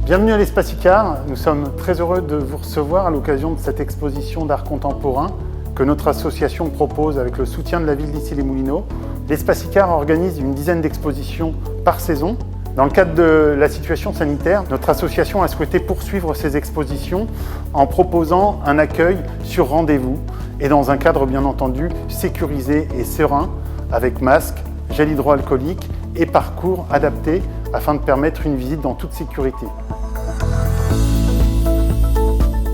Bienvenue à l'Espace Icare. Nous sommes très heureux de vous recevoir à l'occasion de cette exposition d'art contemporain que notre association propose avec le soutien de la ville d'Issy-les-Moulineaux. L'Espace Icare organise une dizaine d'expositions par saison. Dans le cadre de la situation sanitaire, notre association a souhaité poursuivre ces expositions en proposant un accueil sur rendez-vous et dans un cadre bien entendu sécurisé et serein avec masque, gel hydroalcoolique et parcours adaptés afin de permettre une visite dans toute sécurité.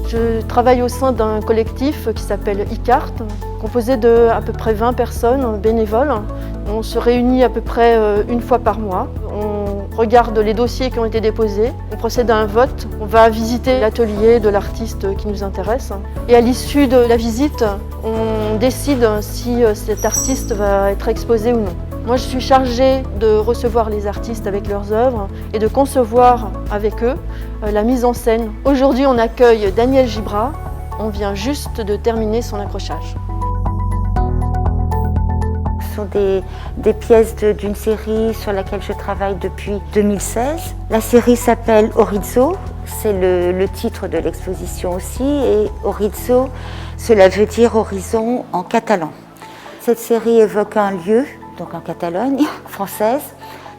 Je travaille au sein d'un collectif qui s'appelle ICART, composé de à peu près 20 personnes bénévoles. On se réunit à peu près une fois par mois. On regarde les dossiers qui ont été déposés, on procède à un vote, on va visiter l'atelier de l'artiste qui nous intéresse. Et à l'issue de la visite, on décide si cet artiste va être exposé ou non. Moi, je suis chargée de recevoir les artistes avec leurs œuvres et de concevoir avec eux la mise en scène. Aujourd'hui, on accueille Daniel Gibra. On vient juste de terminer son accrochage. Ce sont des pièces d'une série sur laquelle je travaille depuis 2016. La série s'appelle Horizo, c'est le titre de l'exposition aussi, et Horizo, cela veut dire horizon en catalan. Cette série évoque un lieu, donc en Catalogne française,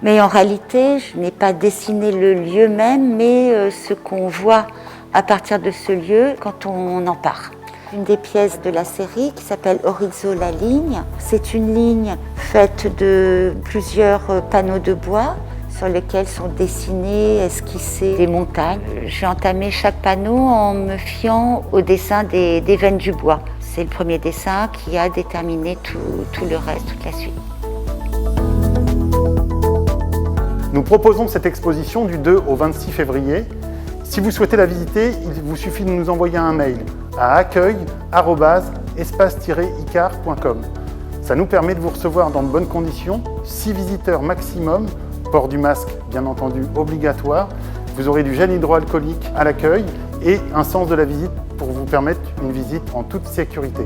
mais en réalité, je n'ai pas dessiné le lieu même, mais ce qu'on voit à partir de ce lieu quand on en part. Une des pièces de la série qui s'appelle Horizo la ligne. C'est une ligne faite de plusieurs panneaux de bois sur lesquels sont dessinés, esquissés des montagnes. J'ai entamé chaque panneau en me fiant au dessin des veines du bois. C'est le premier dessin qui a déterminé tout le reste, toute la suite. Nous proposons cette exposition du 2 au 26 février. Si vous souhaitez la visiter, il vous suffit de nous envoyer un mail à accueil@espace-icare.com. Ça nous permet de vous recevoir dans de bonnes conditions, 6 visiteurs maximum, port du masque bien entendu obligatoire. Vous aurez du gel hydroalcoolique à l'accueil et un sens de la visite pour vous permettre une visite en toute sécurité.